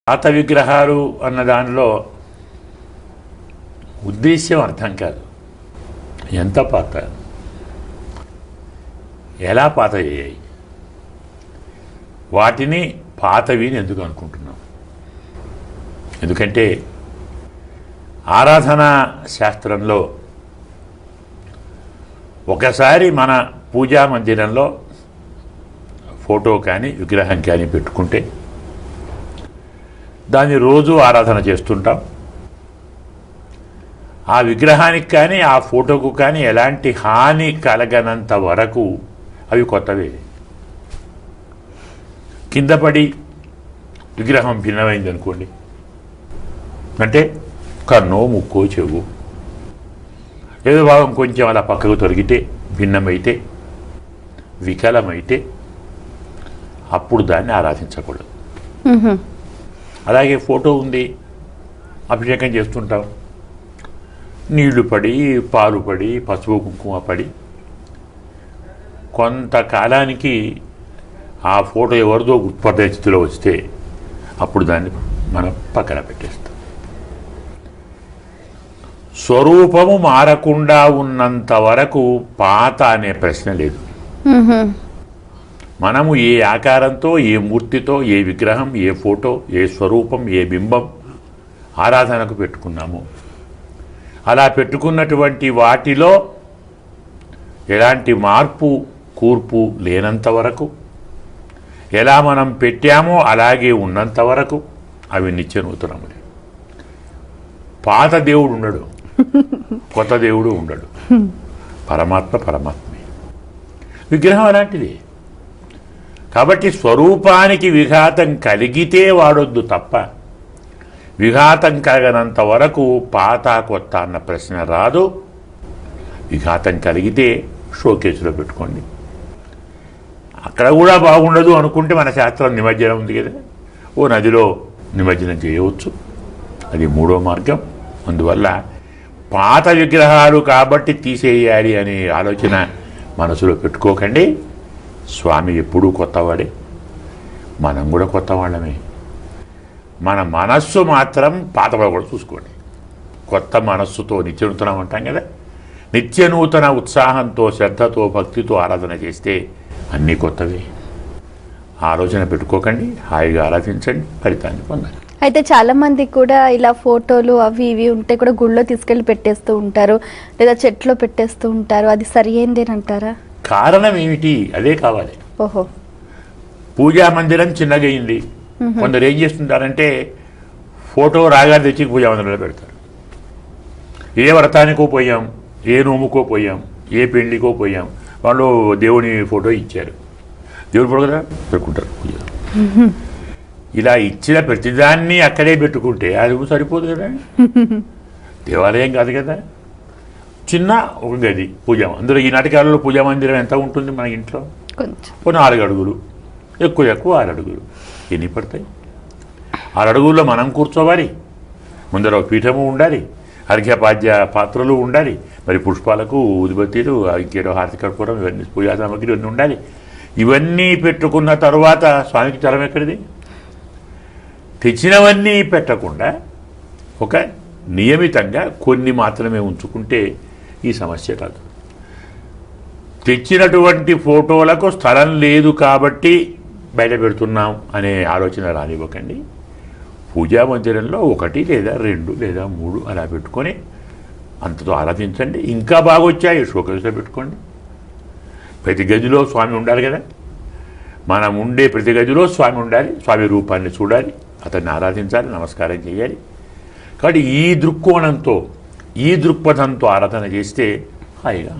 పాత విగ్రహాలు అన్న దానిలో ఉద్దేశ్యం అర్థం కాదు. ఎంత పాత, ఎలా పాత అయ్యాయి, వాటిని పాతవి అని ఎందుకు అనుకుంటున్నాం? ఎందుకంటే ఆరాధనా శాస్త్రంలో ఒకసారి మన పూజా మందిరంలో ఫోటో కానీ విగ్రహం కానీ పెట్టుకుంటే దాన్ని రోజు ఆరాధన చేస్తుంటాం. ఆ విగ్రహానికి కానీ ఆ ఫోటోకు కానీ ఎలాంటి హాని కలగనంత వరకు అవి కొత్తవే. కింద పడి విగ్రహం భిన్నమైంది అనుకోండి, అంటే కన్నో ముక్కో చెవు ఏదో భాగం కొంచెం అలా పక్కకు తొలగితే, భిన్నమైతే, వికలమైతే అప్పుడు దాన్ని ఆరాధించకూడదు. అలాగే ఫోటో ఉంది, అభిషేకం చేస్తుంటాం, నీళ్లు పడి, పాలు పడి, పసుపు కుంకుమ పడి కొంతకాలానికి ఆ ఫోటో ఎవరిదో గుర్తుపట్టే స్థితిలో వస్తే అప్పుడు దాన్ని మనం పక్కన పెట్టేస్తాం. స్వరూపము మారకుండా ఉన్నంత వరకు పాత అనే ప్రశ్న లేదు. మనము ఏ ఆకారంతో, ఏ మూర్తితో, ఏ విగ్రహం, ఏ ఫోటో, ఏ స్వరూపం, ఏ బింబం ఆరాధనకు పెట్టుకున్నాము, అలా పెట్టుకున్నటువంటి వాటిలో ఎలాంటి మార్పు కూర్పు లేనంత వరకు, ఎలా మనం పెట్టామో అలాగే ఉన్నంత వరకు అవి నిత్యనూతనములే. పాత దేవుడు ఉండడు, కొత్త దేవుడు ఉండడు. పరమాత్మ పరమాత్మే. విగ్రహం అలాంటిది. కాబట్టి స్వరూపానికి విఘాతం కలిగితే వాడొద్దు తప్ప, విఘాతం కలగనంత వరకు పాత కొత్త అన్న ప్రశ్న రాదు. విఘాతం కలిగితే షోకేసులో పెట్టుకోండి. అక్కడ కూడా బాగుండదు అనుకుంటే మన శాస్త్రం నిమజ్జనం ఉంది కదా, ఓ నదిలో నిమజ్జనం చేయవచ్చు, అది మూడో మార్గం. అందువల్ల పాత విగ్రహాలు కాబట్టి తీసేయాలి అనే ఆలోచన మనసులో పెట్టుకోకండి. స్వామి ఎప్పుడూ కొత్తవాడే, మనం కూడా కొత్త వాళ్ళమే. మన మనస్సు మాత్రం పాతగా కూడా చూసుకోండి. కొత్త మనస్సుతో నిత్యనూతనం అంటాం కదా, నిత్యనూతన ఉత్సాహంతో, శ్రద్ధతో, భక్తితో ఆరాధన చేస్తే అన్నీ కొత్తవే. ఆలోచన పెట్టుకోకండి, హాయిగా ఆరాధించండి, ఫలితాన్ని పొందండి. అయితే చాలా మంది కూడా ఇలా ఫోటోలు అవి ఇవి ఉంటే కూడా గుళ్ళో తీసుకెళ్లి పెట్టేస్తూ ఉంటారు, లేదా చెట్లో పెట్టేస్తూ ఉంటారు. అది సరి అయిందేనంటారా? కారణం ఏమిటి? అదే కావాలి. ఓహో, పూజా మందిరం చిన్నగా అయింది. కొందరు ఏం చేస్తుంటారంటే ఫోటో రాగారు తెచ్చి పూజా మందిరంలో పెడతారు. ఏ వ్రతానికో పోయాం, ఏ నోముకో పోయాం, ఏ పెళ్లికో పోయాం, వాళ్ళు దేవుని ఫోటో ఇచ్చారు, దేవుని ఫోటో కదా పెట్టుకుంటారు పూజ. ఇలా ఇచ్చిన ప్రతిదాన్ని అక్కడే పెట్టుకుంటే అది సరిపోదు కదా. దేవాలయం కాదు కదా, చిన్న ఒక గది పూజా. అందులో ఈ నాటకాలలో పూజా మందిరం ఎంత ఉంటుంది మన ఇంట్లో? ఓ 4 అడుగులు, ఎక్కువ 6 అడుగులు. ఎన్ని పడతాయి? 6 అడుగుల్లో మనం కూర్చోవాలి, ముందర ఒక పీఠము ఉండాలి, అర్ఘ్యపాద్య పాత్రలు ఉండాలి, మరి పుష్పాలకు ఉదిబత్తీలు, ఇంకేదో హారతి కర్పూరం, ఇవన్నీ పూజా సామగ్రి ఇవన్నీ ఉండాలి. ఇవన్నీ పెట్టుకున్న తర్వాత స్వామికి తరం ఎక్కడిది? తెచ్చినవన్నీ పెట్టకుండా ఒక నియమితంగా కొన్ని మాత్రమే ఉంచుకుంటే ఈ సమస్య రాదు. తెచ్చినటువంటి ఫోటోలకు స్థలం లేదు కాబట్టి బయట పెడుతున్నాం అనే ఆలోచన రానివ్వకండి. పూజా మందిరంలో 1 లేదా 2 లేదా 3 అలా పెట్టుకొని అంతతో ఆరాధించండి. ఇంకా బాగొచ్చాయి షోకేసులో పెట్టుకోండి. ప్రతి గదిలో స్వామి ఉండాలి కదా, మనం ఉండే ప్రతి గదిలో స్వామి ఉండాలి. స్వామి రూపాన్ని చూడాలి, అతన్ని ఆరాధించాలి, నమస్కారం చేయాలి. కాబట్టి ఈ దృక్కోణంతో, ఈ దృక్పథంతో ఆరాధన చేస్తే హాయిగా